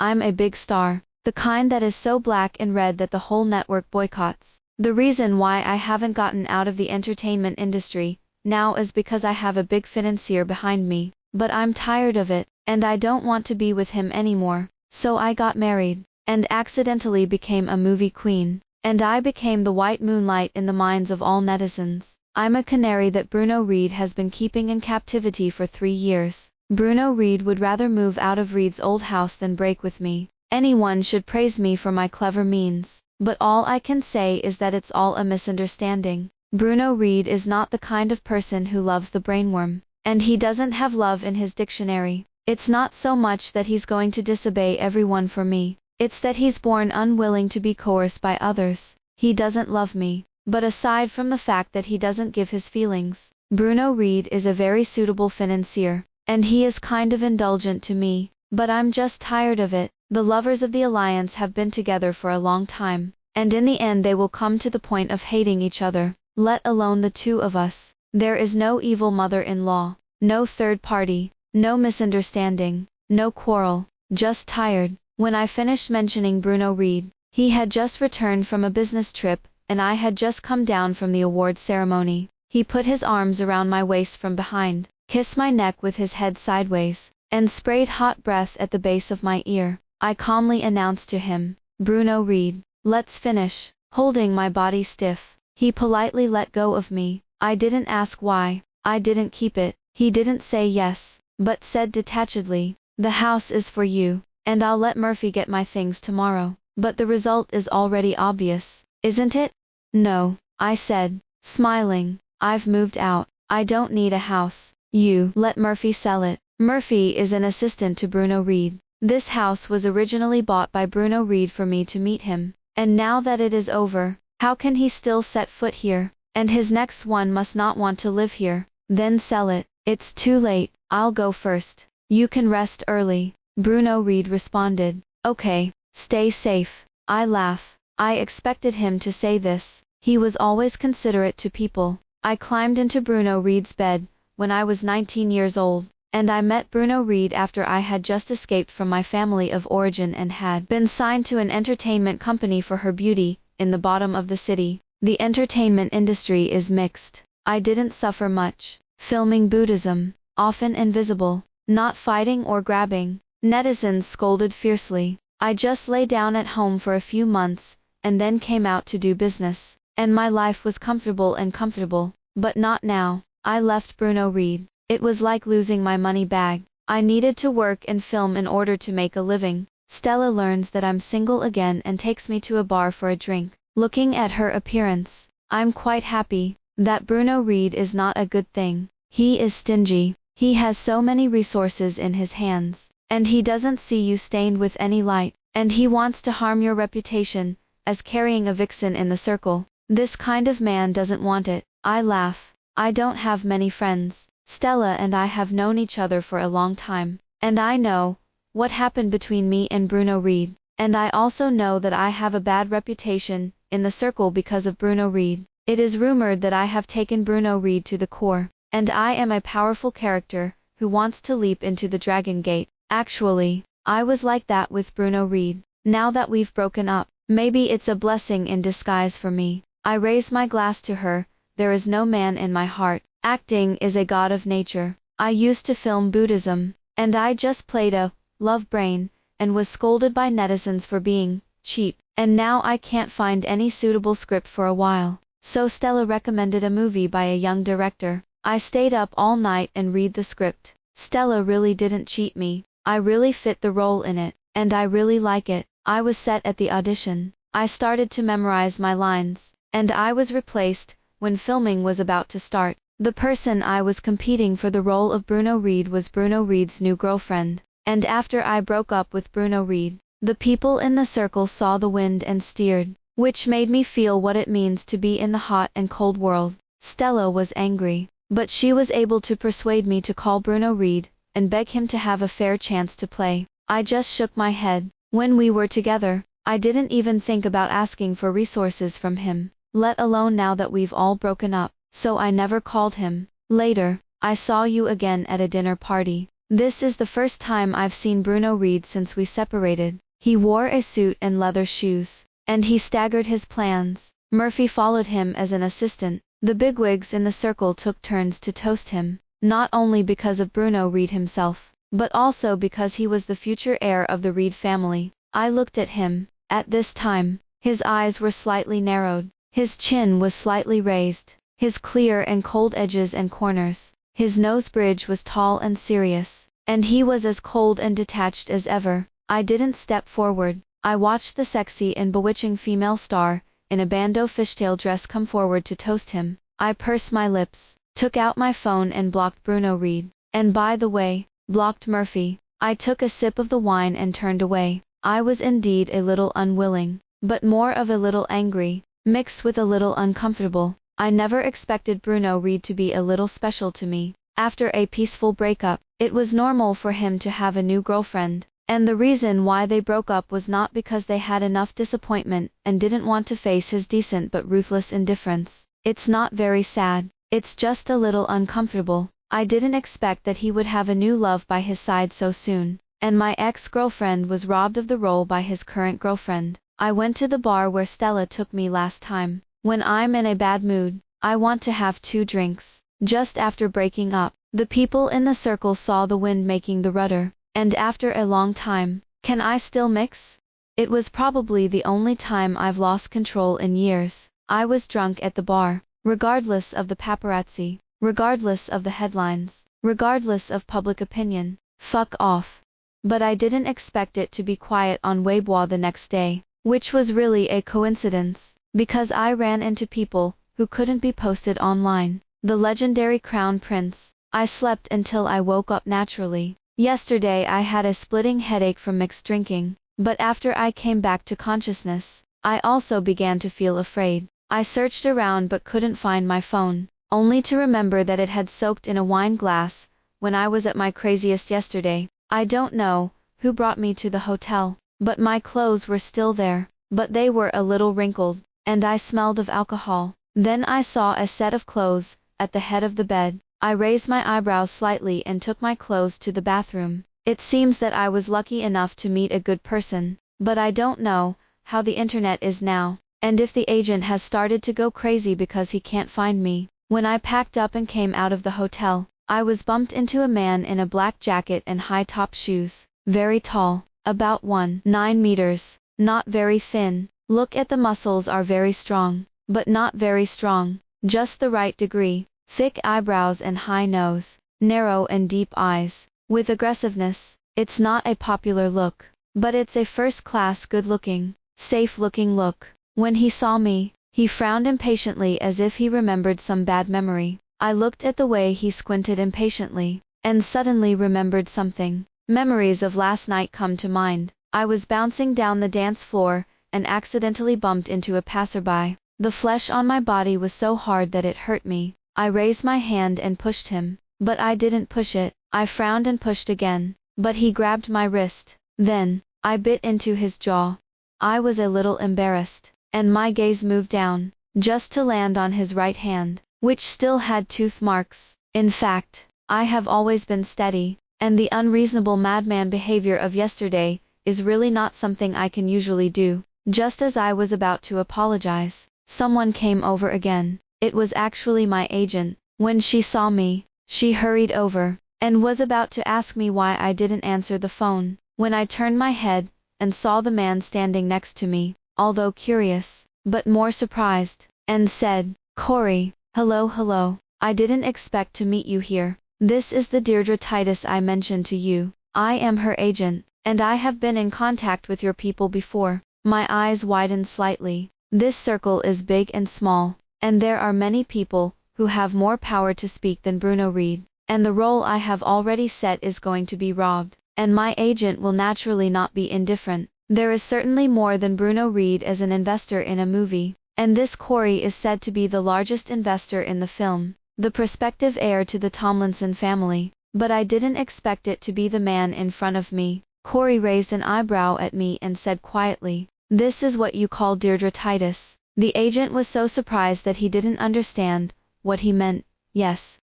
I'm a big star. The kind that is so black and red that the whole network boycotts. The reason why I haven't gotten out of the entertainment industry now is because I have a big financier behind me. But I'm tired of it, and I don't want to be with him anymore. So I got married, and accidentally became a movie queen. And I became the white moonlight in the minds of all netizens. I'm a canary that Bruno Reed has been keeping in captivity for 3 years. Bruno Reed would rather move out of Reed's old house than break with me. Anyone should praise me for my clever means, but all I can say is that it's all a misunderstanding. Bruno Reed is not the kind of person who loves the brainworm, and he doesn't have love in his dictionary. It's not so much that he's going to disobey everyone for me, it's that he's born unwilling to be coerced by others. He doesn't love me, but aside from the fact that he doesn't give his feelings, Bruno Reed is a very suitable financier, and he is kind of indulgent to me, but I'm just tired of it. The lovers of the alliance have been together for a long time, and in the end they will come to the point of hating each other, let alone the two of us. There is no evil mother-in-law, no third party, no misunderstanding, no quarrel, just tired. When I finished mentioning Bruno Reed, he had just returned from a business trip, and I had just come down from the awards ceremony. He put his arms around my waist from behind, kissed my neck with his head sideways, and sprayed hot breath at the base of my ear. I calmly announced to him, "Bruno Reed, let's finish." Holding my body stiff, he politely let go of me. I didn't ask why. I didn't keep it. He didn't say yes, but said detachedly, "The house is for you, and I'll let Murphy get my things tomorrow." But the result is already obvious, isn't it? No, I said, smiling. I've moved out. I don't need a house. You let Murphy sell it. Murphy is an assistant to Bruno Reed. This house was originally bought by Bruno Reed for me to meet him, and now that it is over, how can he still set foot here? And his next one must not want to live here. Then sell it. It's too late. I'll go first. You can rest early. Bruno Reed responded. Okay, stay safe. I laugh. I expected him to say this. He was always considerate to people. I climbed into Bruno Reed's bed when I was 19 years old. And I met Bruno Reed after I had just escaped from my family of origin and had been signed to an entertainment company for her beauty, in the bottom of the city. The entertainment industry is mixed. I didn't suffer much. Filming Buddhism, often invisible, not fighting or grabbing. Netizens scolded fiercely. I just lay down at home for a few months, and then came out to do business. And my life was comfortable, but not now. I left Bruno Reed. It was like losing my money bag. I needed to work and film in order to make a living. Stella learns that I'm single again and takes me to a bar for a drink. Looking at her appearance, I'm quite happy. That Bruno Reed is not a good thing. He is stingy. He has so many resources in his hands, and he doesn't see you stained with any light, and he wants to harm your reputation, as carrying a vixen in the circle. This kind of man doesn't want it. I laugh. I don't have many friends. Stella and I have known each other for a long time, and I know what happened between me and Bruno Reed, and I also know that I have a bad reputation in the circle because of Bruno Reed. It is rumored that I have taken Bruno Reed to the core, and I am a powerful character who wants to leap into the Dragon Gate. Actually, I was like that with Bruno Reed. Now that we've broken up, maybe it's a blessing in disguise for me. I raise my glass to her. There is no man in my heart. Acting is a god of nature. I used to film Buddhism, and I just played a love brain, and was scolded by netizens for being cheap, and now I can't find any suitable script for a while. So Stella recommended a movie by a young director. I stayed up all night and read the script. Stella really didn't cheat me. I really fit the role in it, and I really like it. I was set at the audition. I started to memorize my lines, and I was replaced when filming was about to start. The person I was competing for the role of Bruno Reed was Bruno Reed's new girlfriend, and after I broke up with Bruno Reed, the people in the circle saw the wind and steered, which made me feel what it means to be in the hot and cold world. Stella was angry, but she was able to persuade me to call Bruno Reed and beg him to have a fair chance to play. I just shook my head. When we were together, I didn't even think about asking for resources from him, let alone now that we've all broken up. So I never called him. Later, I saw you again at a dinner party. This is the first time I've seen Bruno Reed since we separated. He wore a suit and leather shoes, and he staggered his plans. Murphy followed him as an assistant. The bigwigs in the circle took turns to toast him, not only because of Bruno Reed himself, but also because he was the future heir of the Reed family. I looked at him. At this time, his eyes were slightly narrowed, his chin was slightly raised, his clear and cold edges and corners, his nose bridge was tall and serious, and he was as cold and detached as ever. I didn't step forward. I watched the sexy and bewitching female star in a bandeau fishtail dress come forward to toast him. I pursed my lips, took out my phone and blocked Bruno Reed. And by the way, blocked Murphy. I took a sip of the wine and turned away. I was indeed a little unwilling, but more of a little angry, mixed with a little uncomfortable. I never expected Bruno Reed to be a little special to me. After a peaceful breakup, it was normal for him to have a new girlfriend. And the reason why they broke up was not because they had enough disappointment and didn't want to face his decent but ruthless indifference. It's not very sad. It's just a little uncomfortable. I didn't expect that he would have a new love by his side so soon. And my ex-girlfriend was robbed of the role by his current girlfriend. I went to the bar where Stella took me last time. When I'm in a bad mood, I want to have 2 drinks. Just after breaking up, the people in the circle saw the wind making the rudder. And after a long time, can I still mix? It was probably the only time I've lost control in years. I was drunk at the bar, regardless of the paparazzi, regardless of the headlines, regardless of public opinion. Fuck off. But I didn't expect it to be quiet on Weibo the next day, which was really a coincidence, because I ran into people who couldn't be posted online. The legendary Crown Prince. I slept until I woke up naturally. Yesterday I had a splitting headache from mixed drinking, but after I came back to consciousness, I also began to feel afraid. I searched around but couldn't find my phone, only to remember that it had soaked in a wine glass when I was at my craziest yesterday. I don't know who brought me to the hotel, but my clothes were still there, but they were a little wrinkled, and I smelled of alcohol. Then I saw a set of clothes at the head of the bed. I raised my eyebrows slightly and took my clothes to the bathroom. It seems that I was lucky enough to meet a good person, but I don't know how the internet is now, and if the agent has started to go crazy because he can't find me. When I packed up and came out of the hotel, I was bumped into a man in a black jacket and high-top shoes, very tall, about 1.9 meters, not very thin. Look at the muscles are very strong, but not very strong, just the right degree. Thick eyebrows and high nose, narrow and deep eyes, with aggressiveness. It's not a popular look, but it's a first-class good-looking, safe-looking look. When he saw me, he frowned impatiently as if he remembered some bad memory. I looked at the way he squinted impatiently, and suddenly remembered something. Memories of last night come to mind. I was bouncing down the dance floor, and accidentally bumped into a passerby. The flesh on my body was so hard that it hurt me. I raised my hand and pushed him, but I didn't push it. I frowned and pushed again, but he grabbed my wrist. Then, I bit into his jaw. I was a little embarrassed, and my gaze moved down, just to land on his right hand, which still had tooth marks. In fact, I have always been steady, and the unreasonable madman behavior of yesterday is really not something I can usually do. Just as I was about to apologize, someone came over again. It was actually my agent. When she saw me, she hurried over, and was about to ask me why I didn't answer the phone, when I turned my head, and saw the man standing next to me, although curious, but more surprised, and said, "Corey, hello, I didn't expect to meet you here. This is the Deirdre Titus I mentioned to you. I am her agent, and I have been in contact with your people before." My eyes widened slightly. This circle is big and small, and there are many people who have more power to speak than Bruno Reed, and the role I have already set is going to be robbed, and my agent will naturally not be indifferent. There is certainly more than Bruno Reed as an investor in a movie, and this Corey is said to be the largest investor in the film, the prospective heir to the Tomlinson family, but I didn't expect it to be the man in front of me. Corey raised an eyebrow at me and said quietly, "This is what you call Deirdre Titus." The agent was so surprised that he didn't understand what he meant. Yes,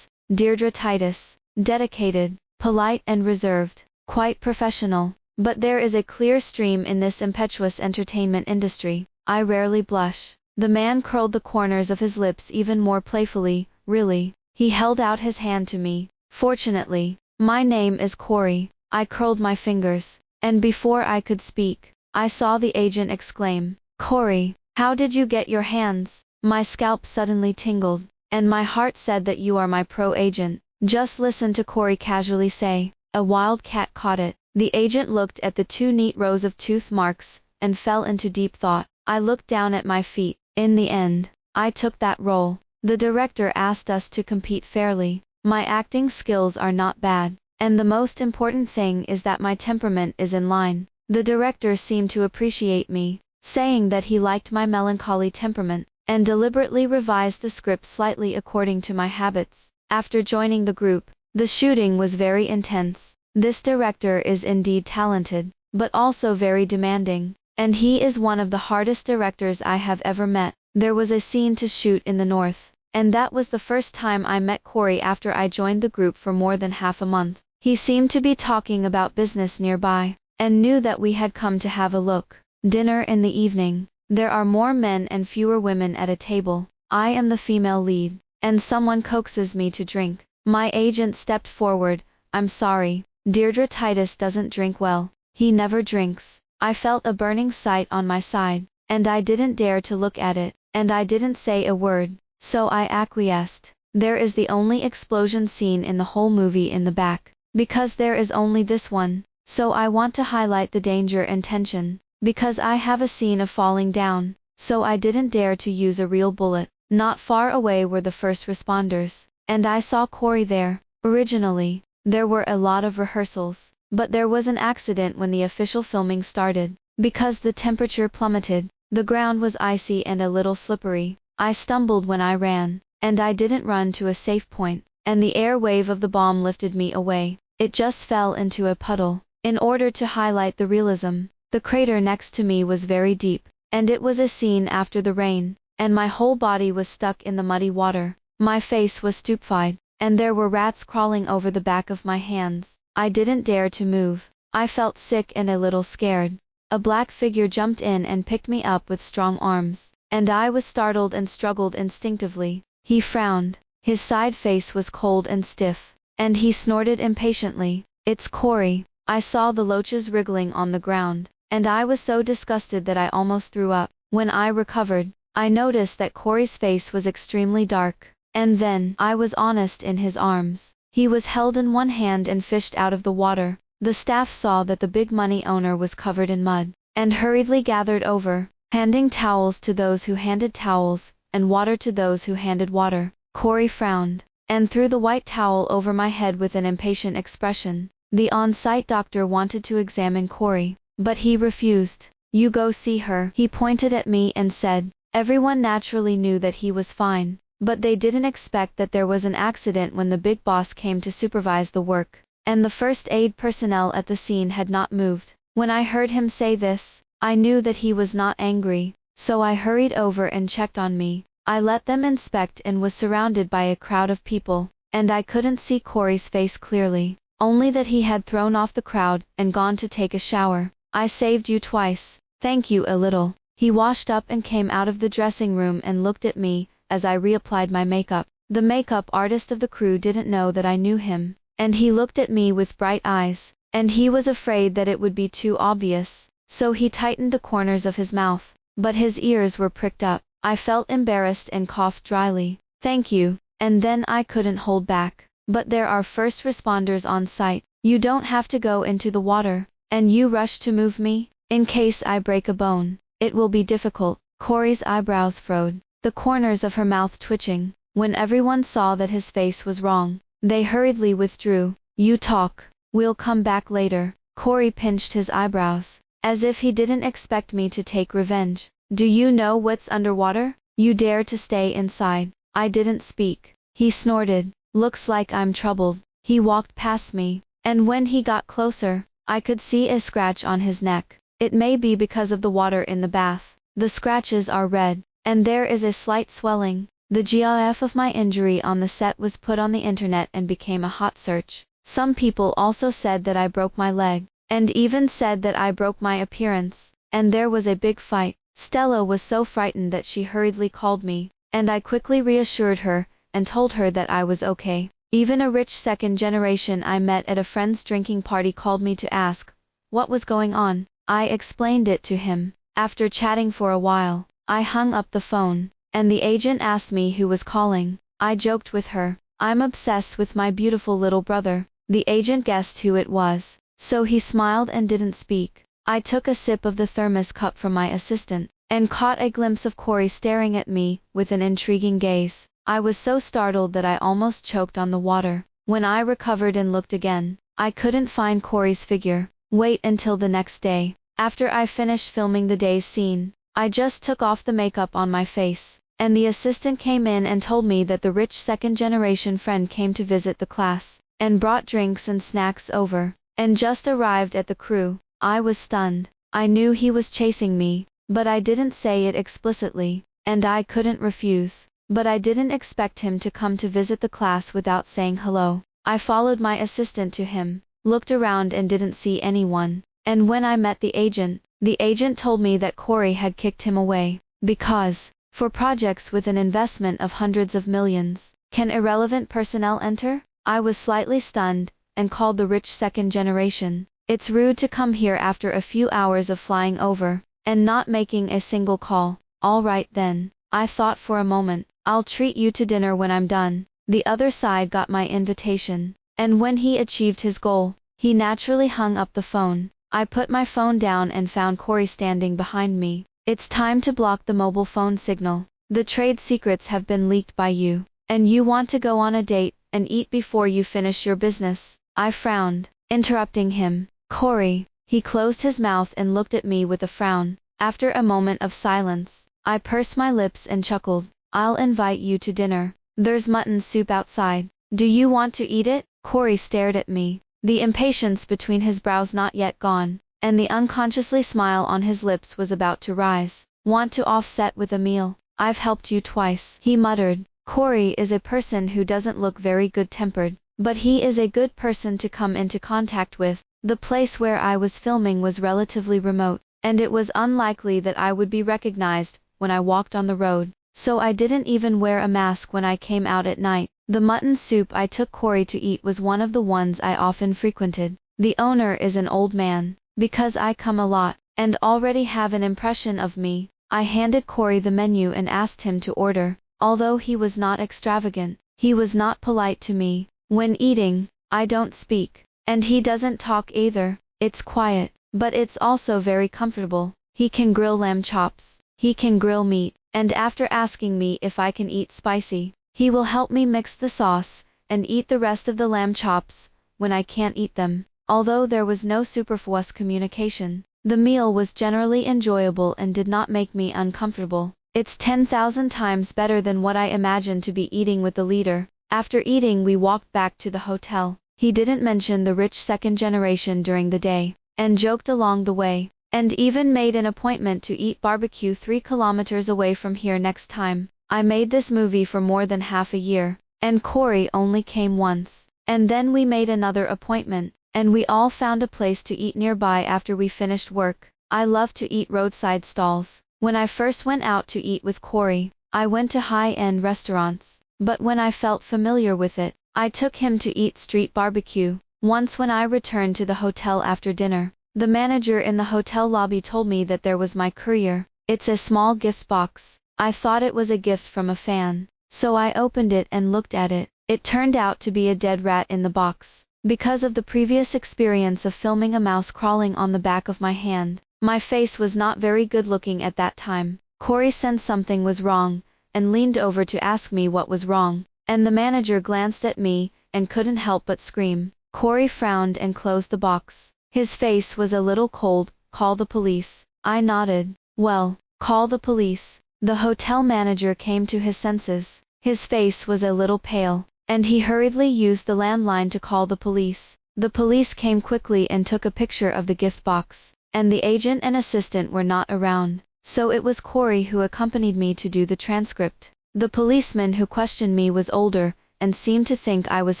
Deirdre Titus, dedicated, polite and reserved, quite professional. But there is a clear stream in this impetuous entertainment industry. I rarely blush. The man curled the corners of his lips even more playfully. Really? He held out his hand to me. Fortunately, my name is Corey. I curled my fingers, and before I could speak, I saw the agent exclaim, Corey, how did you get your hands? My scalp suddenly tingled, and my heart said that you are my pro agent. Just listen to Corey casually say. A wild cat caught it. The agent looked at the 2 neat rows of tooth marks, and fell into deep thought. I looked down at my feet. In the end, I took that role. The director asked us to compete fairly. My acting skills are not bad, and the most important thing is that my temperament is in line. The director seemed to appreciate me, saying that he liked my melancholy temperament, and deliberately revised the script slightly according to my habits. After joining the group, the shooting was very intense. This director is indeed talented, but also very demanding, and he is one of the hardest directors I have ever met. There was a scene to shoot in the north, and that was the first time I met Corey after I joined the group for more than half a month. He seemed to be talking about business nearby, and knew that we had come to have a dinner in the evening. There are more men and fewer women at a table. I am the female lead, and someone coaxes me to drink. My agent stepped forward. I'm sorry, Deirdre Titus doesn't drink well. He never drinks. I felt a burning sight on my side, and I didn't dare to look at it, and I didn't say a word, so I acquiesced. There is the only explosion scene in the whole movie in the back, because there is only this one, so I want to highlight the danger and tension, because I have a scene of falling down, so I didn't dare to use a real bullet. Not far away were the first responders, and I saw Corey there. Originally, there were a lot of rehearsals, but there was an accident when the official filming started, because the temperature plummeted. The ground was icy and a little slippery. I stumbled when I ran, and I didn't run to a safe point, and the air wave of the bomb lifted me away. It just fell into a puddle. In order to highlight the realism, the crater next to me was very deep, and it was a scene after the rain, and my whole body was stuck in the muddy water. My face was stupefied, and there were rats crawling over the back of my hands. I didn't dare to move. I felt sick and a little scared. A black figure jumped in and picked me up with strong arms, and I was startled and struggled instinctively. He frowned. His side face was cold and stiff, and he snorted impatiently. It's Corey. I saw the loaches wriggling on the ground, and I was so disgusted that I almost threw up. When I recovered, I noticed that Corey's face was extremely dark, and then I was honest in his arms. He was held in one hand and fished out of the water. The staff saw that the big money owner was covered in mud, and hurriedly gathered over, handing towels to those who handed towels, and water to those who handed water. Corey frowned, and threw the white towel over my head with an impatient expression. The on-site doctor wanted to examine Corey, but he refused. You go see her. He pointed at me and said. Everyone naturally knew that he was fine, but they didn't expect that there was an accident when the big boss came to supervise the work, and the first aid personnel at the scene had not moved. When I heard him say this, I knew that he was not angry, so I hurried over and checked on me. I let them inspect and was surrounded by a crowd of people, and I couldn't see Corey's face clearly, only that he had thrown off the crowd and gone to take a shower. I saved you twice. Thank you a little. He washed up and came out of the dressing room and looked at me as I reapplied my makeup. The makeup artist of the crew didn't know that I knew him, and he looked at me with bright eyes, and he was afraid that it would be too obvious, so he tightened the corners of his mouth, but his ears were pricked up. I felt embarrassed and coughed dryly. Thank you, and then I couldn't hold back. But there are first responders on site. You don't have to go into the water, and you rush to move me? In case I break a bone, it will be difficult. Corey's eyebrows furrowed, the corners of her mouth twitching. When everyone saw that his face was wrong, they hurriedly withdrew. You talk. We'll come back later. Corey pinched his eyebrows, as if he didn't expect me to take revenge. Do you know what's underwater? You dare to stay inside. I didn't speak. He snorted. Looks like I'm troubled. He walked past me, and when he got closer, I could see a scratch on his neck. It may be because of the water in the bath. The scratches are red, and there is a slight swelling. The GIF of my injury on the set was put on the internet and became a hot search. Some people also said that I broke my leg, and even said that I broke my appearance, and there was a big fight. Stella was so frightened that she hurriedly called me, and I quickly reassured her, and told her that I was okay. Even a rich second generation I met at a friend's drinking party called me to ask what was going on. I explained it to him. After chatting for a while, I hung up the phone, and the agent asked me who was calling. I joked with her, "I'm obsessed with my beautiful little brother." The agent guessed who it was, so he smiled and didn't speak. I took a sip of the thermos cup from my assistant, and caught a glimpse of Corey staring at me with an intriguing gaze. I was so startled that I almost choked on the water. When I recovered and looked again, I couldn't find Corey's figure. Wait until the next day. After I finished filming the day's scene, I just took off the makeup on my face, and the assistant came in and told me that the rich second-generation friend came to visit the class, and brought drinks and snacks over, and just arrived at the crew. I was stunned. I knew he was chasing me, but I didn't say it explicitly, and I couldn't refuse. But I didn't expect him to come to visit the class without saying hello. I followed my assistant to him, looked around and didn't see anyone, and when I met the agent told me that Corey had kicked him away, because, for projects with an investment of hundreds of millions, can irrelevant personnel enter? I was slightly stunned, and called the rich second generation. It's rude to come here after a few hours of flying over, and not making a single call. All right then, I thought for a moment, I'll treat you to dinner when I'm done. The other side got my invitation, and when he achieved his goal, he naturally hung up the phone. I put my phone down and found Corey standing behind me. It's time to block the mobile phone signal. The trade secrets have been leaked by you, and you want to go on a date and eat before you finish your business. I frowned, interrupting him. Corey, he closed his mouth and looked at me with a frown. After a moment of silence, I pursed my lips and chuckled. I'll invite you to dinner. There's mutton soup outside. Do you want to eat it? Corey stared at me, the impatience between his brows not yet gone, and the unconsciously smile on his lips was about to rise. Want to offset with a meal? I've helped you twice, he muttered. Corey is a person who doesn't look very good-tempered, but he is a good person to come into contact with. The place where I was filming was relatively remote, and it was unlikely that I would be recognized when I walked on the road, so I didn't even wear a mask when I came out at night. The mutton soup I took Corey to eat was one of the ones I often frequented. The owner is an old man, because I come a lot, and already have an impression of me. I handed Corey the menu and asked him to order. Although he was not extravagant, he was not polite to me. When eating, I don't speak, and he doesn't talk either. It's quiet, but it's also very comfortable. He can grill lamb chops, he can grill meat, and after asking me if I can eat spicy, he will help me mix the sauce and eat the rest of the lamb chops when I can't eat them. Although there was no superfluous communication, the meal was generally enjoyable and did not make me uncomfortable. It's 10,000 times better than what I imagined to be eating with the leader. After eating we walked back to the hotel. He didn't mention the rich second generation during the day, and joked along the way, and even made an appointment to eat barbecue 3 kilometers away from here next time. I made this movie for more than half a year, and Corey only came once. And then we made another appointment, and we all found a place to eat nearby after we finished work. I love to eat roadside stalls. When I first went out to eat with Corey, I went to high-end restaurants, but when I felt familiar with it, I took him to eat street barbecue. Once when I returned to the hotel after dinner, the manager in the hotel lobby told me that there was my courier. It's a small gift box. I thought it was a gift from a fan, so I opened it and looked at it. It turned out to be a dead rat in the box. Because of the previous experience of filming a mouse crawling on the back of my hand, my face was not very good looking at that time. Corey sensed something was wrong, and leaned over to ask me what was wrong, and the manager glanced at me, and couldn't help but scream. Corey frowned and closed the box. His face was a little cold. Call the police. I nodded. Well, call the police. The hotel manager came to his senses. His face was a little pale, and he hurriedly used the landline to call the police. The police came quickly and took a picture of the gift box, and the agent and assistant were not around, so it was Corey who accompanied me to do the transcript. The policeman who questioned me was older, and seemed to think I was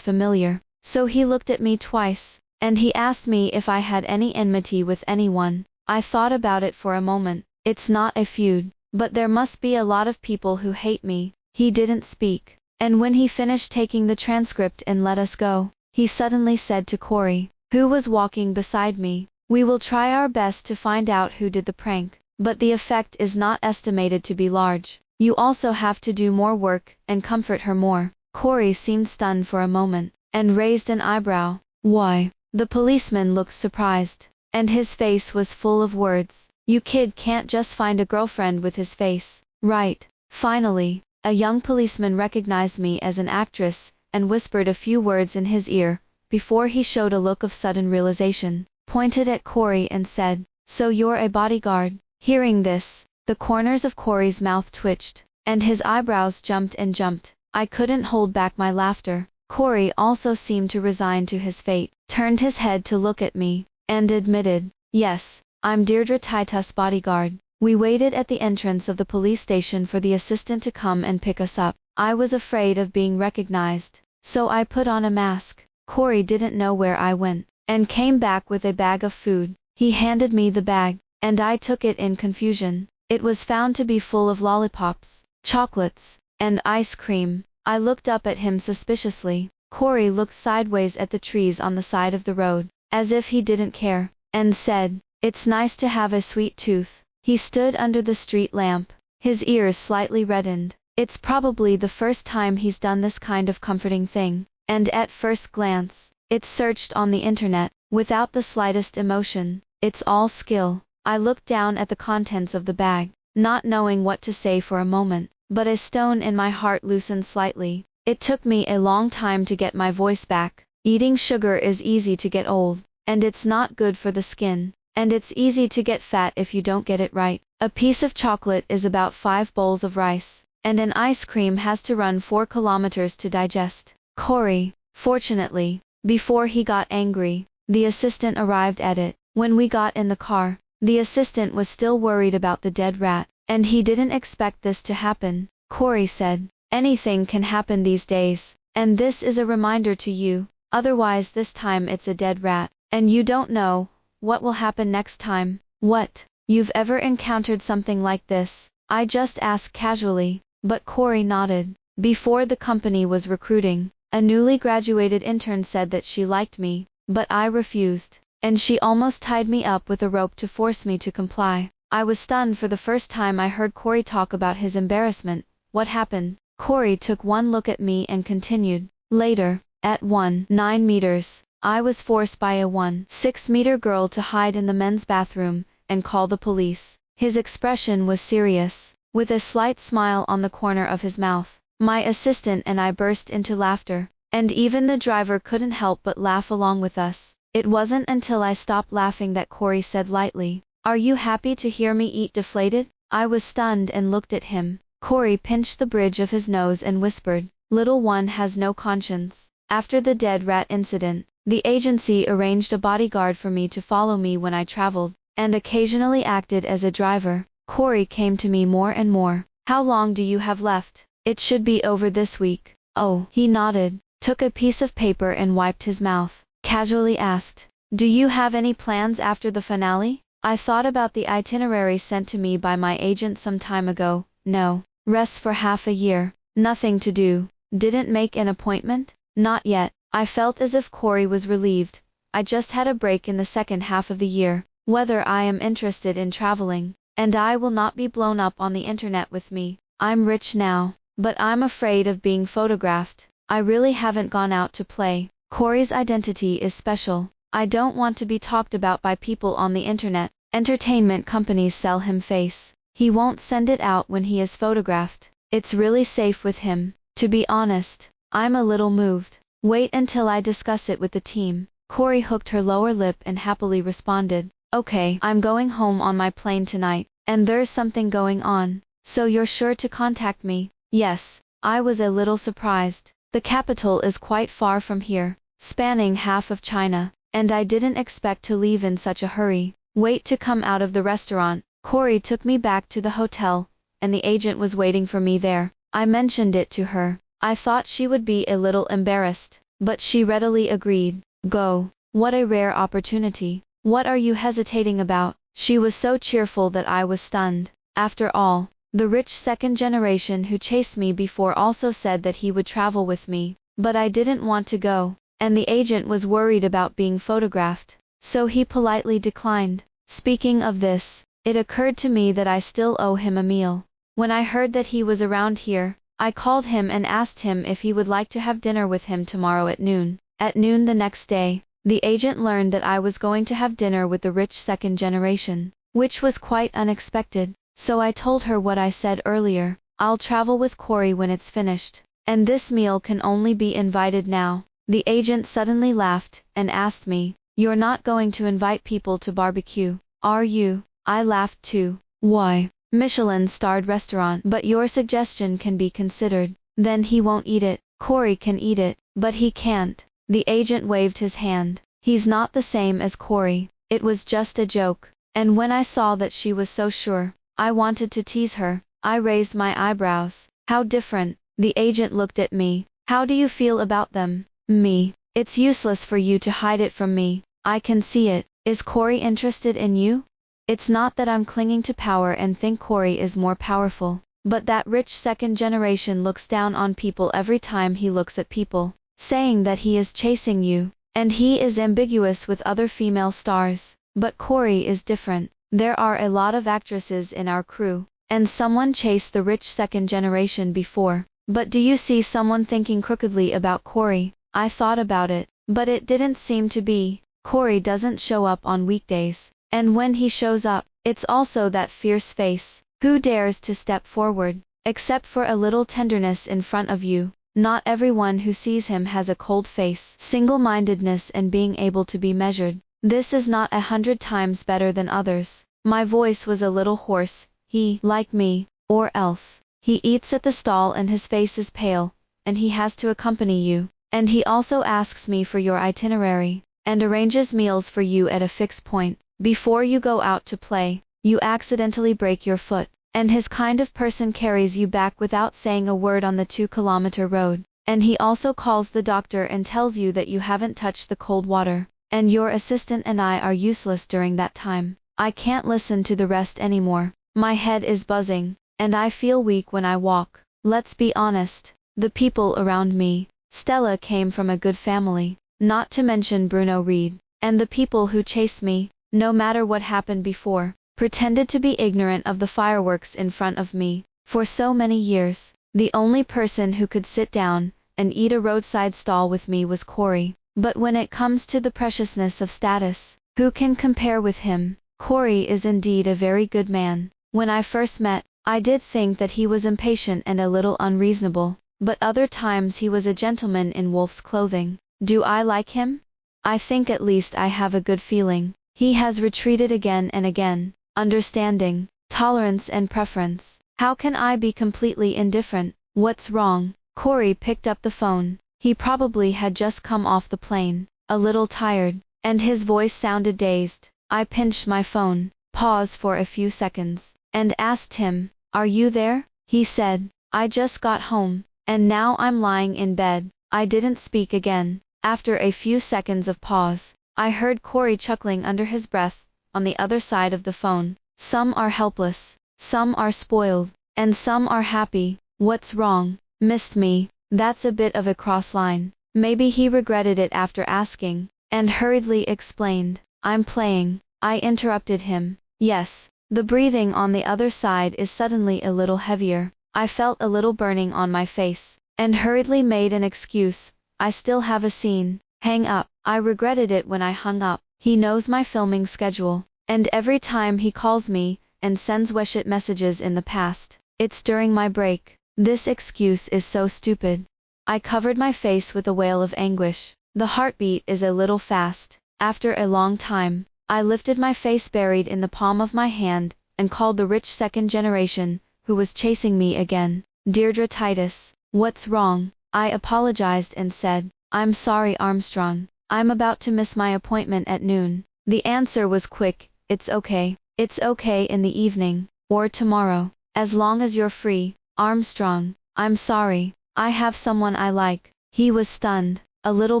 familiar. So he looked at me twice, and he asked me if I had any enmity with anyone. I thought about it for a moment. It's not a feud, but there must be a lot of people who hate me. He didn't speak, and when he finished taking the transcript and let us go, he suddenly said to Corey, who was walking beside me, "We will try our best to find out who did the prank, but the effect is not estimated to be large. You also have to do more work and comfort her more." Corey seemed stunned for a moment, and raised an eyebrow. "Why?" The policeman looked surprised, and his face was full of words. "You kid can't just find a girlfriend with his face, right?" Finally, a young policeman recognized me as an actress, and whispered a few words in his ear, before he showed a look of sudden realization, pointed at Corey and said, "So you're a bodyguard?" Hearing this, the corners of Corey's mouth twitched, and his eyebrows jumped and jumped. I couldn't hold back my laughter. Corey also seemed to resign to his fate, turned his head to look at me, and admitted, "Yes, I'm Deirdre Titus' bodyguard." We waited at the entrance of the police station for the assistant to come and pick us up. I was afraid of being recognized, so I put on a mask. Corey didn't know where I went, and came back with a bag of food. He handed me the bag, and I took it in confusion. It was found to be full of lollipops, chocolates, and ice cream. I looked up at him suspiciously. Corey looked sideways at the trees on the side of the road, as if he didn't care, and said, "It's nice to have a sweet tooth." He stood under the street lamp, his ears slightly reddened. It's probably the first time he's done this kind of comforting thing, and at first glance, it's searched on the internet, without the slightest emotion. It's all skill. I looked down at the contents of the bag, not knowing what to say for a moment, but a stone in my heart loosened slightly. It took me a long time to get my voice back. Eating sugar is easy to get old, and it's not good for the skin. And it's easy to get fat if you don't get it right. A piece of chocolate is about 5 bowls of rice, and an ice cream has to run 4 kilometers to digest. Corey, fortunately, before he got angry, the assistant arrived at it. When we got in the car, the assistant was still worried about the dead rat, and he didn't expect this to happen. Corey said, "Anything can happen these days, and this is a reminder to you. Otherwise this time it's a dead rat, and you don't know what will happen next time." "What? You've ever encountered something like this?" I just asked casually, but Corey nodded. "Before the company was recruiting, a newly graduated intern said that she liked me, but I refused, and she almost tied me up with a rope to force me to comply." I was stunned for the first time I heard Corey talk about his embarrassment. "What happened?" Corey took one look at me and continued, "Later, at 1.9 meters, I was forced by a 1.6-meter girl to hide in the men's bathroom and call the police." His expression was serious, with a slight smile on the corner of his mouth. My assistant and I burst into laughter, and even the driver couldn't help but laugh along with us. It wasn't until I stopped laughing that Corey said lightly, "Are you happy to hear me eat deflated?" I was stunned and looked at him. Corey pinched the bridge of his nose and whispered, "Little one has no conscience." After the dead rat incident, the agency arranged a bodyguard for me to follow me when I traveled, and occasionally acted as a driver. Corey came to me more and more. "How long do you have left? It should be over this week." "Oh," he nodded, took a piece of paper and wiped his mouth, casually asked, "Do you have any plans after the finale?" I thought about the itinerary sent to me by my agent some time ago. "No. Rest for half a year. Nothing to do." "Didn't make an appointment?" "Not yet." I felt as if Corey was relieved. I just had a break in the second half of the year. Whether I am interested in traveling, and I will not be blown up on the internet with me. I'm rich now, but I'm afraid of being photographed. I really haven't gone out to play. Corey's identity is special. I don't want to be talked about by people on the internet. Entertainment companies sell him face. He won't send it out when he is photographed. It's really safe with him. To be honest, I'm a little moved. Wait until I discuss it with the team." Corey hooked her lower lip and happily responded, "Okay, I'm going home on my plane tonight, and there's something going on, so you're sure to contact me." "Yes." I was a little surprised. The capital is quite far from here, spanning half of China, and I didn't expect to leave in such a hurry. Wait to come out of the restaurant. Corey took me back to the hotel, and the agent was waiting for me there. I mentioned it to her. I thought she would be a little embarrassed, but she readily agreed. Go. What a rare opportunity. What are you hesitating about? She was so cheerful that I was stunned. After all, the rich second generation who chased me before also said that he would travel with me, but I didn't want to go, and the agent was worried about being photographed, so he politely declined. Speaking of this, it occurred to me that I still owe him a meal. When I heard that he was around here, I called him and asked him if he would like to have dinner with him tomorrow at noon. At noon the next day, the agent learned that I was going to have dinner with the rich second generation, which was quite unexpected. So I told her what I said earlier. I'll travel with Corey when it's finished, and this meal can only be invited now. The agent suddenly laughed and asked me, "You're not going to invite people to barbecue, are you?" I laughed too. "Why? Michelin-starred restaurant, but your suggestion can be considered." "Then he won't eat it." "Corey can eat it, but he can't." The agent waved his hand. "He's not the same as Corey. It was just a joke." And when I saw that she was so sure, I wanted to tease her. I raised my eyebrows. "How different?" The agent looked at me. "How do you feel about them?" "Me? It's useless for you to hide it from me. I can see it. Is Corey interested in you?" "It's not that I'm clinging to power and think Corey is more powerful, but that rich second generation looks down on people every time he looks at people, saying that he is chasing you, and he is ambiguous with other female stars. But Corey is different. There are a lot of actresses in our crew, and someone chased the rich second generation before. But do you see someone thinking crookedly about Corey?" I thought about it, but it didn't seem to be. Corey doesn't show up on weekdays, and when he shows up, it's also that fierce face. Who dares to step forward, except for a little tenderness in front of you? Not everyone who sees him has a cold face, single-mindedness and being able to be measured. This is not 100 times better than others. My voice was a little hoarse. He, like me, or else, he eats at the stall and his face is pale, and he has to accompany you. And he also asks me for your itinerary, and arranges meals for you at a fixed point. Before you go out to play, you accidentally break your foot, and his kind of person carries you back without saying a word on the 2-kilometer road. And he also calls the doctor and tells you that you haven't touched the cold water, and your assistant and I are useless during that time. I can't listen to the rest anymore. My head is buzzing, and I feel weak when I walk. Let's be honest, the people around me. Stella came from a good family, not to mention Bruno Reed, and the people who chased me, no matter what happened before, pretended to be ignorant of the fireworks in front of me. For so many years, the only person who could sit down and eat a roadside stall with me was Corey. But when it comes to the preciousness of status, who can compare with him? Corey is indeed a very good man. When I first met, I did think that he was impatient and a little unreasonable, but other times he was a gentleman in wolf's clothing. Do I like him? I think at least I have a good feeling. He has retreated again and again. Understanding, tolerance and preference. How can I be completely indifferent? What's wrong? Corey picked up the phone. He probably had just come off the plane, a little tired, and his voice sounded dazed. I pinched my phone, paused for a few seconds, and asked him, "Are you there?" He said, "I just got home, and now I'm lying in bed." I didn't speak again. After a few seconds of pause, I heard Corey chuckling under his breath, on the other side of the phone. "Some are helpless, some are spoiled, and some are happy. What's wrong? Missed me? That's a bit of a cross line." Maybe he regretted it after asking, and hurriedly explained, "I'm playing." I interrupted him. "Yes." The breathing on the other side is suddenly a little heavier. I felt a little burning on my face, and hurriedly made an excuse. "I still have a scene." Hang up. I regretted it when I hung up. He knows my filming schedule, and every time he calls me, and sends WeChat messages in the past, it's during my break. This excuse is so stupid. I covered my face with a wail of anguish. The heartbeat is a little fast. After a long time, I lifted my face buried in the palm of my hand, and called the rich second generation, who was chasing me again. "Deirdre Titus, what's wrong?" I apologized and said, "I'm sorry Armstrong, I'm about to miss my appointment at noon." The answer was quick, "It's okay. It's okay in the evening, or tomorrow, as long as you're free." "Armstrong, I'm sorry, I have someone I like." He was stunned. a little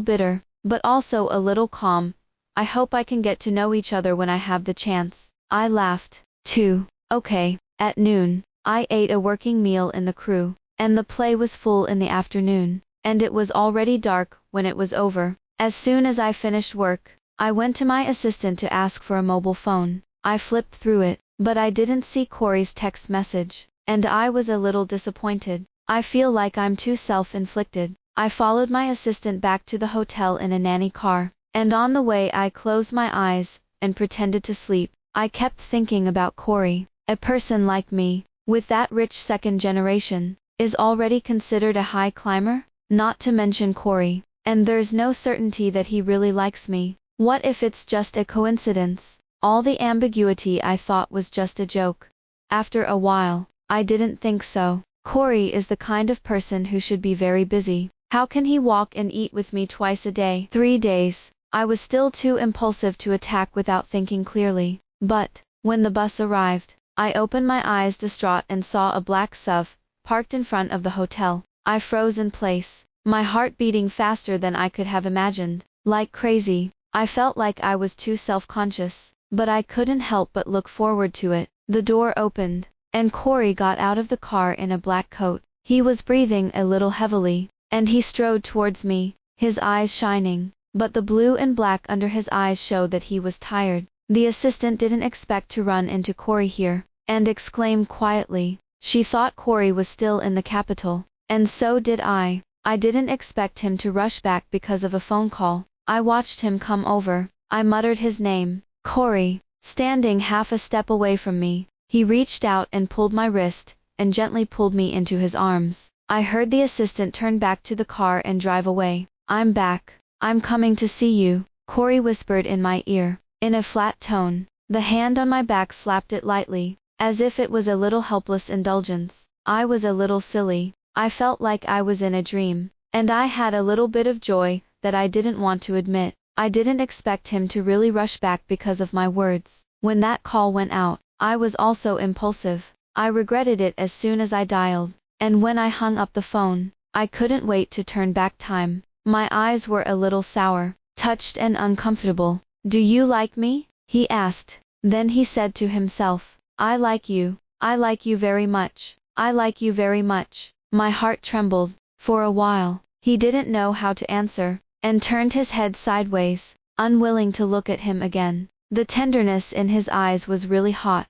bitter, but also a little calm. I hope I can get to know each other when I have the chance. I laughed, too. Okay. At noon, I ate a working meal in the crew, and the play was full in the afternoon, and it was already dark when it was over. As soon as I finished work, I went to my assistant to ask for a mobile phone. I flipped through it, but I didn't see Corey's text message, and I was a little disappointed. I feel like I'm too self-inflicted. I followed my assistant back to the hotel in a nanny car, and on the way I closed my eyes and pretended to sleep. I kept thinking about Corey. A person like me, with that rich second generation, is already considered a high climber, not to mention Corey, and there's no certainty that he really likes me. What if it's just a coincidence? All the ambiguity I thought was just a joke. After a while, I didn't think so. Corey is the kind of person who should be very busy. How can he walk and eat with me twice a day? 3 days. I was still too impulsive to attack without thinking clearly. But, when the bus arrived, I opened my eyes distraught and saw a black SUV, parked in front of the hotel. I froze in place, my heart beating faster than I could have imagined. Like crazy, I felt like I was too self-conscious, but I couldn't help but look forward to it. The door opened, and Corey got out of the car in a black coat. He was breathing a little heavily, and he strode towards me, his eyes shining, but the blue and black under his eyes showed that he was tired. The assistant didn't expect to run into Corey here, and exclaimed quietly. She thought Corey was still in the capital, and so did I. I didn't expect him to rush back because of a phone call. I watched him come over. I muttered his name, Corey. Standing half a step away from me, he reached out and pulled my wrist, and gently pulled me into his arms. I heard the assistant turn back to the car and drive away. I'm back. I'm coming to see you, Corey whispered in my ear, in a flat tone. The hand on my back slapped it lightly, as if it was a little helpless indulgence. I was a little silly. I felt like I was in a dream, and I had a little bit of joy that I didn't want to admit. I didn't expect him to really rush back because of my words. When that call went out, I was also impulsive. I regretted it as soon as I dialed, and when I hung up the phone, I couldn't wait to turn back time. My eyes were a little sour, touched and uncomfortable. Do you like me? He asked. Then he said to himself, I like you. I like you very much. I like you very much. My heart trembled. For a while, he didn't know how to answer, and turned his head sideways, unwilling to look at him again. The tenderness in his eyes was really hot.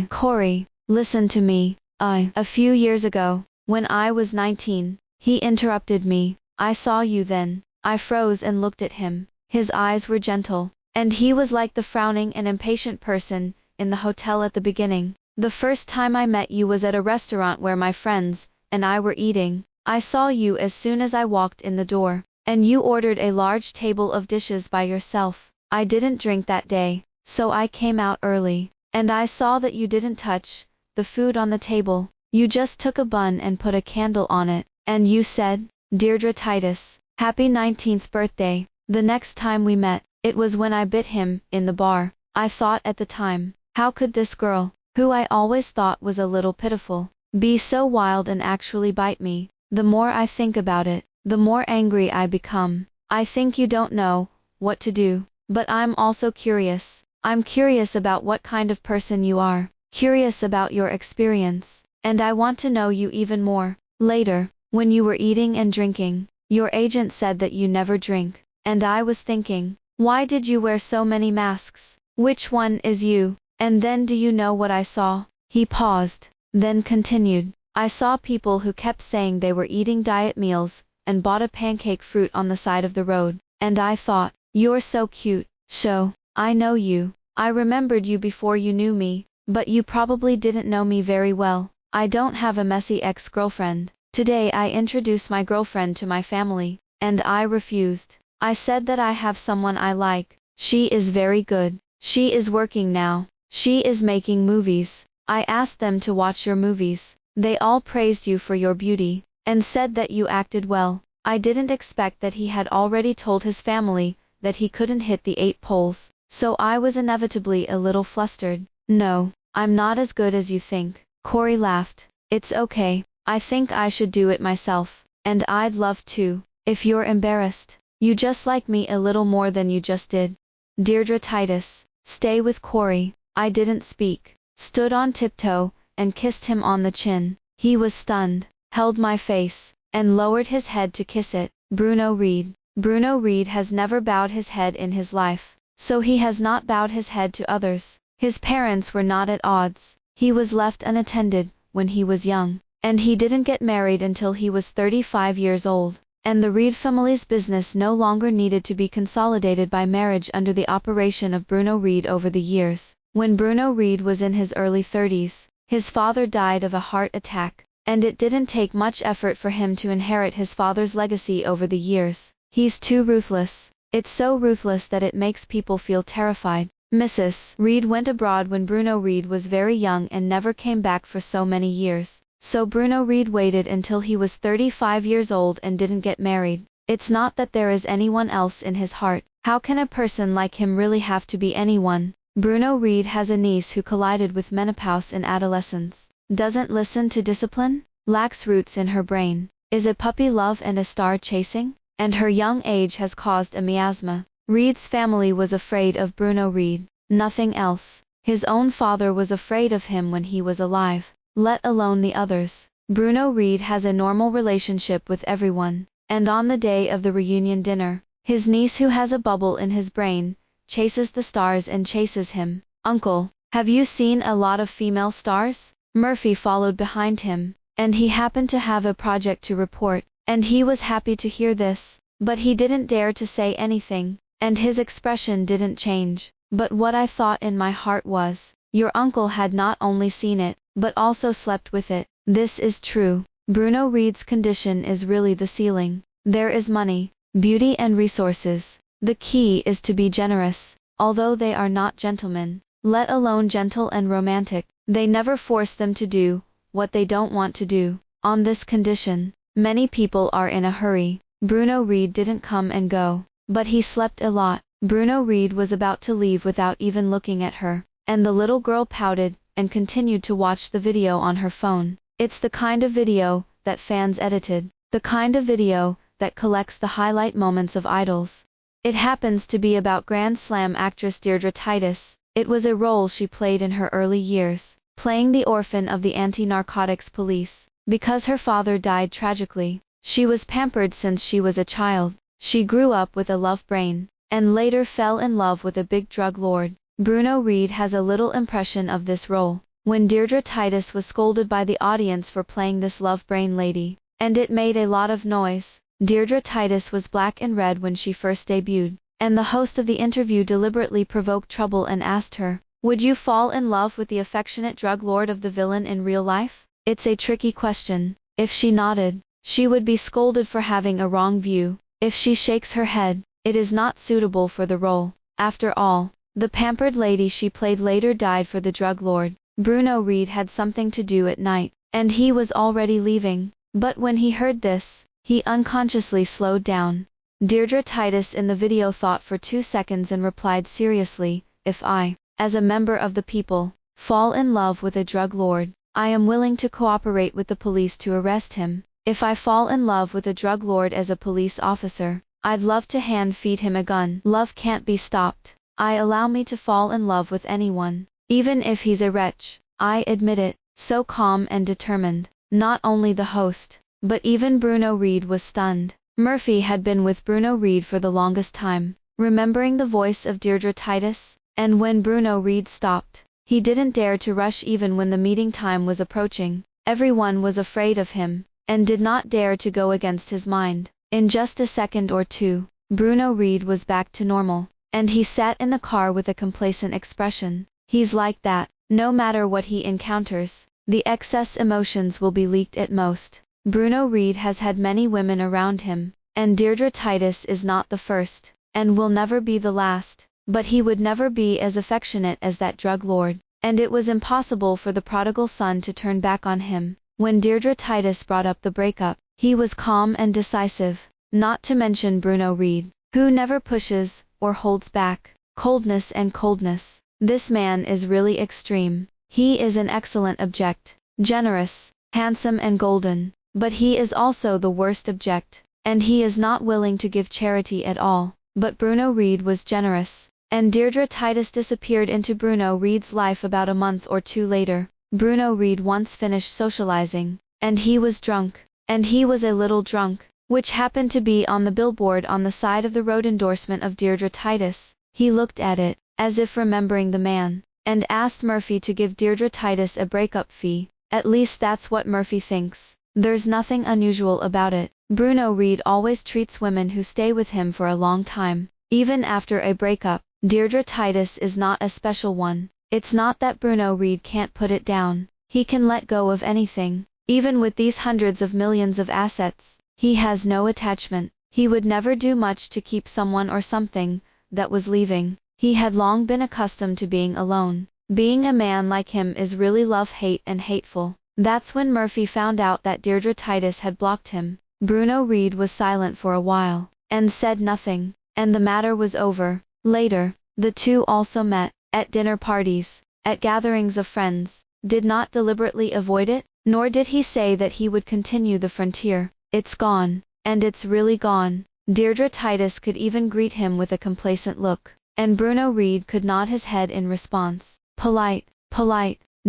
Corey, listen to me. A few years ago, when I was 19, he interrupted me. I saw you then. I froze and looked at him. His eyes were gentle, and he was like the frowning and impatient person in the hotel at the beginning. The first time I met you was at a restaurant where my friends and I were eating. I saw you as soon as I walked in the door, and you ordered a large table of dishes by yourself. I didn't drink that day, so I came out early, and I saw that you didn't touch the food on the table. You just took a bun and put a candle on it, and you said, Deirdre Titus, happy 19th birthday. The next time we met, it was when I bit him in the bar. I thought at the time, how could this girl, who I always thought was a little pitiful, be so wild and actually bite me? The more I think about it, the more angry I become. I think you don't know what to do, but I'm also curious. I'm curious about what kind of person you are, curious about your experience, and I want to know you even more. Later, when you were eating and drinking, your agent said that you never drink, and I was thinking, why did you wear so many masks? Which one is you? And then do you know what I saw? He paused, then continued. I saw people who kept saying they were eating diet meals, and bought a pancake fruit on the side of the road, and I thought, you're so cute. So, I know you. I remembered you before you knew me, but you probably didn't know me very well. I don't have a messy ex-girlfriend. Today I introduced my girlfriend to my family, and I refused. I said that I have someone I like. She is very good. She is working now. She is making movies. I asked them to watch your movies. They all praised you for your beauty, and said that you acted well. I didn't expect that he had already told his family that he couldn't hit the 8 poles, so I was inevitably a little flustered. No, I'm not as good as you think. Corey laughed. It's okay. I think I should do it myself, and I'd love to, if you're embarrassed. You just like me a little more than you just did. Deirdre Titus, stay with Corey. I didn't speak, stood on tiptoe, and kissed him on the chin. He was stunned, held my face, and lowered his head to kiss it. Bruno Reed. Bruno Reed has never bowed his head in his life, so he has not bowed his head to others. His parents were not at odds. He was left unattended when he was young, and he didn't get married until he was 35 years old. And the Reed family's business no longer needed to be consolidated by marriage under the operation of Bruno Reed over the years. When Bruno Reed was in his early 30s, his father died of a heart attack, and it didn't take much effort for him to inherit his father's legacy over the years. He's too ruthless. It's so ruthless that it makes people feel terrified. Mrs. Reed went abroad when Bruno Reed was very young and never came back for so many years. So Bruno Reed waited until he was 35 years old and didn't get married. It's not that there is anyone else in his heart. How can a person like him really have to be anyone? Bruno Reed has a niece who collided with menopause in adolescence. Doesn't listen to discipline? Lacks roots in her brain. Is a puppy love and a star chasing? And her young age has caused a miasma. Reed's family was afraid of Bruno Reed. Nothing else. His own father was afraid of him when he was alive, let alone the others. Bruno Reed has a normal relationship with everyone, and on the day of the reunion dinner, his niece, who has a bubble in his brain, chases the stars and chases him. Uncle, have you seen a lot of female stars? Murphy followed behind him, and he happened to have a project to report, and he was happy to hear this, but he didn't dare to say anything, and his expression didn't change. But what I thought in my heart was, your uncle had not only seen it, but also slept with it. This is true. Bruno Reed's condition is really the ceiling. There is money, beauty and resources. The key is to be generous. Although they are not gentlemen, let alone gentle and romantic, they never force them to do what they don't want to do. On this condition, many people are in a hurry. Bruno Reed didn't come and go, but he slept a lot. Bruno Reed was about to leave without even looking at her, and the little girl pouted and continued to watch the video on her phone. It's the kind of video that fans edited, the kind of video that collects the highlight moments of idols. It happens to be about Grand Slam actress Deirdre Titus. It was a role she played in her early years, playing the orphan of the anti-narcotics police. Because her father died tragically, she was pampered since she was a child. She grew up with a love brain, and later fell in love with a big drug lord. Bruno Reed has a little impression of this role. When Deirdre Titus was scolded by the audience for playing this love brain lady, and it made a lot of noise. Deirdre Titus was black and red when she first debuted, and the host of the interview deliberately provoked trouble and asked her, "Would you fall in love with the affectionate drug lord of the villain in real life?" It's a tricky question. If she nodded, she would be scolded for having a wrong view. If she shakes her head, it is not suitable for the role. After all, the pampered lady she played later died for the drug lord. Bruno Reed had something to do at night, and he was already leaving. But when he heard this, he unconsciously slowed down. Deirdre Titus in the video thought for 2 seconds and replied seriously, "If I, as a member of the people, fall in love with a drug lord, I am willing to cooperate with the police to arrest him. If I fall in love with a drug lord as a police officer, I'd love to hand feed him a gun. Love can't be stopped. I allow me to fall in love with anyone, even if he's a wretch. I admit it." So calm and determined. Not only the host, but even Bruno Reed was stunned. Murphy had been with Bruno Reed for the longest time, remembering the voice of Deirdre Titus, and when Bruno Reed stopped, he didn't dare to rush even when the meeting time was approaching. Everyone was afraid of him, and did not dare to go against his mind. In just a second or two, Bruno Reed was back to normal, and he sat in the car with a complacent expression. He's like that, no matter what he encounters. The excess emotions will be leaked at most. Bruno Reed has had many women around him, and Deirdre Titus is not the first, and will never be the last. But he would never be as affectionate as that drug lord, and it was impossible for the prodigal son to turn back on him. When Deirdre Titus brought up the breakup, he was calm and decisive, not to mention Bruno Reed, who never pushes or holds back. Coldness and coldness. This man is really extreme. He is an excellent object, generous, handsome and golden, but he is also the worst object. and he is not willing to give charity at all. But Bruno Reed was generous, and Deirdre Titus disappeared into Bruno Reed's life about a month or two later. Bruno Reed once finished socializing, and he was drunk, and he was a little drunk, which happened to be on the billboard on the side of the road endorsement of Deirdre Titus. He looked at it, as if remembering the man, and asked Murphy to give Deirdre Titus a breakup fee. At least that's what Murphy thinks. There's nothing unusual about it. Bruno Reed always treats women who stay with him for a long time, even after a breakup. Deirdre Titus is not a special one. It's not that Bruno Reed can't put it down. He can let go of anything. Even with these hundreds of millions of assets, he has no attachment. He would never do much to keep someone or something that was leaving. He had long been accustomed to being alone. Being a man like him is really love-hate and hateful. That's when Murphy found out that Deirdre Titus had blocked him. Bruno Reed was silent for a while, and said nothing, and the matter was over. Later, the two also met, at dinner parties, at gatherings of friends, did not deliberately avoid it, nor did he say that he would continue the frontier. It's gone, and it's really gone. Deirdre Titus could even greet him with a complacent look, and Bruno Reed could nod his head in response. Polite,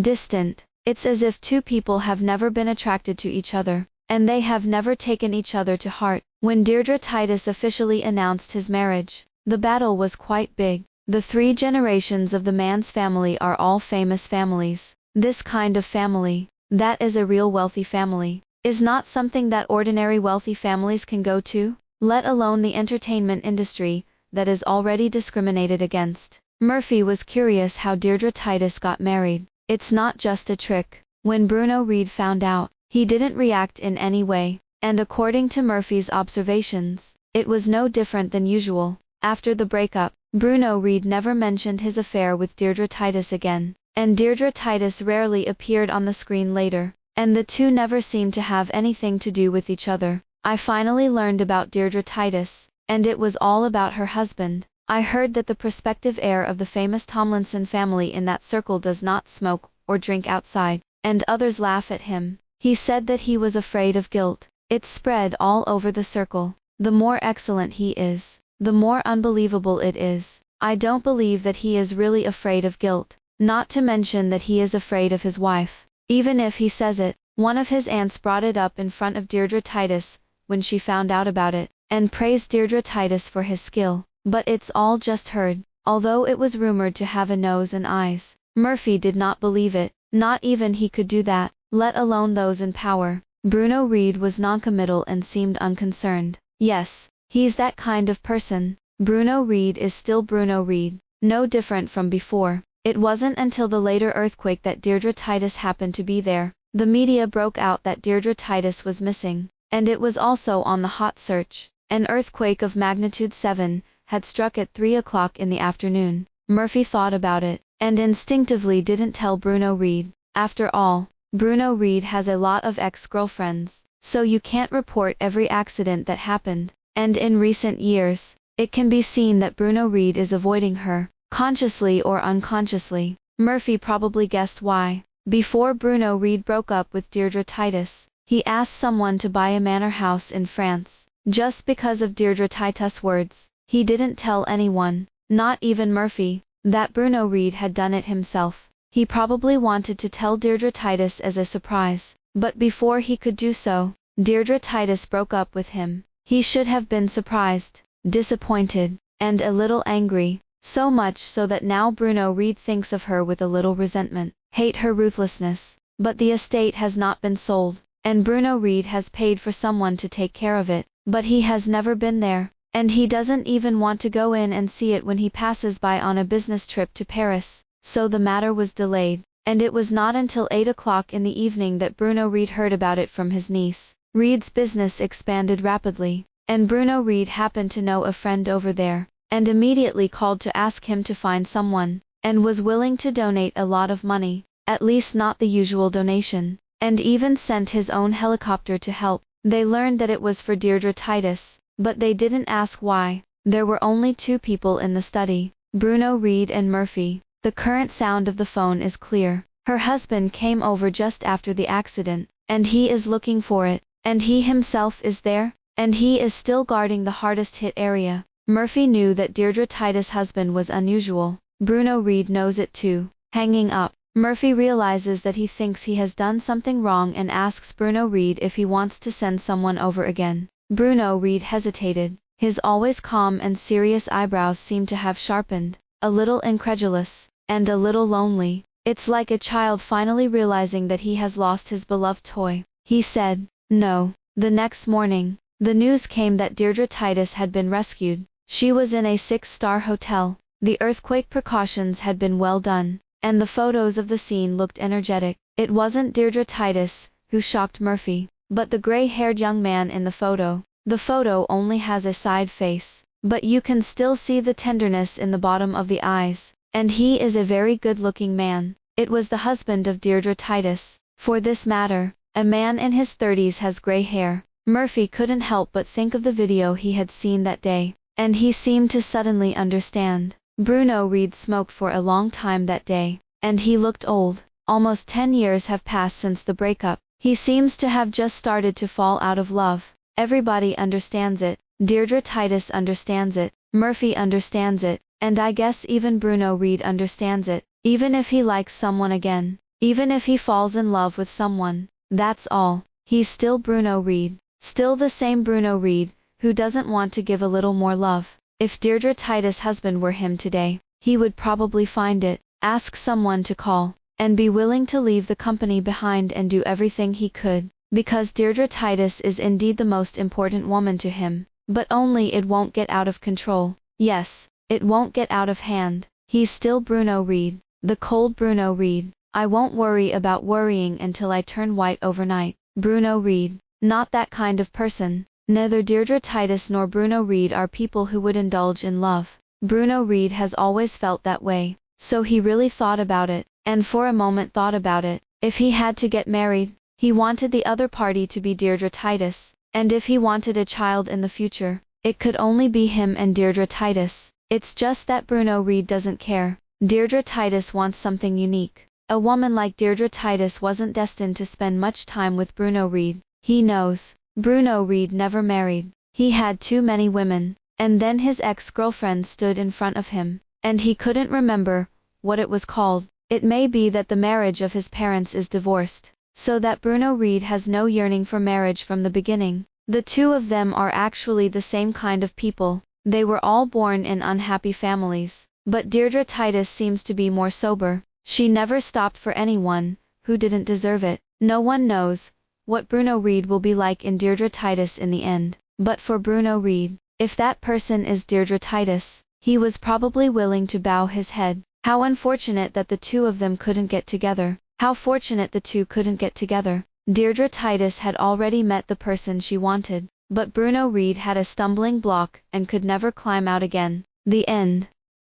distant. It's as if two people have never been attracted to each other, and they have never taken each other to heart. When Deirdre Titus officially announced his marriage, the battle was quite big. The 3 generations of the man's family are all famous families. This kind of family, that is a real wealthy family, is not something that ordinary wealthy families can go to, let alone the entertainment industry, that is already discriminated against. Murphy was curious how Deirdre Titus got married. It's not just a trick. When Bruno Reed found out, he didn't react in any way, and according to Murphy's observations, it was no different than usual. After the breakup, Bruno Reed never mentioned his affair with Deirdre Titus again, and Deirdre Titus rarely appeared on the screen later, and the two never seemed to have anything to do with each other. I finally learned about Deirdre Titus, and it was all about her husband. I heard that the prospective heir of the famous Tomlinson family in that circle does not smoke or drink outside, and others laugh at him. He said that he was afraid of guilt. It spread all over the circle. The more excellent he is, the more unbelievable it is. I don't believe that he is really afraid of guilt, not to mention that he is afraid of his wife. Even if he says it, one of his aunts brought it up in front of Deirdre Titus when she found out about it, and praised Deirdre Titus for his skill. But it's all just heard. Although it was rumored to have a nose and eyes, Murphy did not believe it. Not even he could do that, let alone those in power. Bruno Reed was noncommittal and seemed unconcerned. Yes, he's that kind of person. Bruno Reed is still Bruno Reed, no different from before. It wasn't until the later earthquake that Deirdre Titus happened to be there. The media broke out that Deirdre Titus was missing, and it was also on the hot search. An earthquake of magnitude 7 had struck at 3 o'clock in the afternoon. Murphy thought about it, and instinctively didn't tell Bruno Reed. After all, Bruno Reed has a lot of ex-girlfriends, so you can't report every accident that happened. And in recent years, it can be seen that Bruno Reed is avoiding her, consciously or unconsciously. Murphy probably guessed why. Before Bruno Reed broke up with Deirdre Titus, he asked someone to buy a manor house in France, just because of Deirdre Titus' words. He didn't tell anyone, not even Murphy, that Bruno Reed had done it himself. He probably wanted to tell Deirdre Titus as a surprise, but before he could do so, Deirdre Titus broke up with him. He should have been surprised, disappointed, and a little angry, so much so that now Bruno Reed thinks of her with a little resentment, hate her ruthlessness. But the estate has not been sold, and Bruno Reed has paid for someone to take care of it, but he has never been there. And he doesn't even want to go in and see it when he passes by on a business trip to Paris. So the matter was delayed, and it was not until 8 o'clock in the evening that Bruno Reed heard about it from his niece. Reed's business expanded rapidly, and Bruno Reed happened to know a friend over there, and immediately called to ask him to find someone, and was willing to donate a lot of money, at least not the usual donation, and even sent his own helicopter to help. They learned that it was for Deirdre Titus, but they didn't ask why. There were only 2 people in the study, Bruno Reed and Murphy. The current sound of the phone is clear. Her husband came over just after the accident, and he is looking for it, and he himself is there, and he is still guarding the hardest hit area. Murphy knew that Deirdre Titus' husband was unusual. Bruno Reed knows it too. Hanging up, Murphy realizes that he thinks he has done something wrong and asks Bruno Reed if he wants to send someone over again. Bruno Reed hesitated. His always calm and serious eyebrows seemed to have sharpened, a little incredulous, and a little lonely. It's like a child finally realizing that he has lost his beloved toy. He said, "No." The next morning, the news came that Deirdre Titus had been rescued. She was in a 6-star hotel. The earthquake precautions had been well done, and the photos of the scene looked energetic. It wasn't Deirdre Titus who shocked Murphy, but the gray-haired young man in the photo. The photo only has a side face, but you can still see the tenderness in the bottom of the eyes, and he is a very good-looking man. It was the husband of Deirdre Titus. For this matter, a man in his 30s has gray hair. Murphy couldn't help but think of the video he had seen that day, and he seemed to suddenly understand. Bruno Reed smoked for a long time that day, and he looked old. Almost 10 years have passed since the breakup. He seems to have just started to fall out of love. Everybody understands it. Deirdre Titus understands it. Murphy understands it. And I guess even Bruno Reed understands it. Even if he likes someone again. Even if he falls in love with someone. That's all. He's still Bruno Reed. Still the same Bruno Reed, who doesn't want to give a little more love. If Deirdre Titus' husband were him today, he would probably find it, ask someone to call, and be willing to leave the company behind and do everything he could. Because Deirdre Titus is indeed the most important woman to him, but only it won't get out of control. Yes, it won't get out of hand. He's still Bruno Reed, the cold Bruno Reed. I won't worry about worrying until I turn white overnight. Bruno Reed, not that kind of person. Neither Deirdre Titus nor Bruno Reed are people who would indulge in love. Bruno Reed has always felt that way, so he really thought about it, and for a moment thought about it. If he had to get married, he wanted the other party to be Deirdre Titus, and if he wanted a child in the future, it could only be him and Deirdre Titus. It's just that Bruno Reed doesn't care. Deirdre Titus wants something unique. A woman like Deirdre Titus wasn't destined to spend much time with Bruno Reed. He knows. Bruno Reed never married. He had too many women, and then his ex-girlfriend stood in front of him, and he couldn't remember what it was called. It may be that the marriage of his parents is divorced, so that Bruno Reed has no yearning for marriage from the beginning. The two of them are actually the same kind of people. They were all born in unhappy families, but Deirdre Titus seems to be more sober. She never stopped for anyone who didn't deserve it. No one knows what Bruno Reed will be like in Deirdre Titus in the end. But for Bruno Reed, if that person is Deirdre Titus, he was probably willing to bow his head. How unfortunate that the two of them couldn't get together. How fortunate the two couldn't get together. Deirdre Titus had already met the person she wanted, but Bruno Reed had a stumbling block and could never climb out again. The end.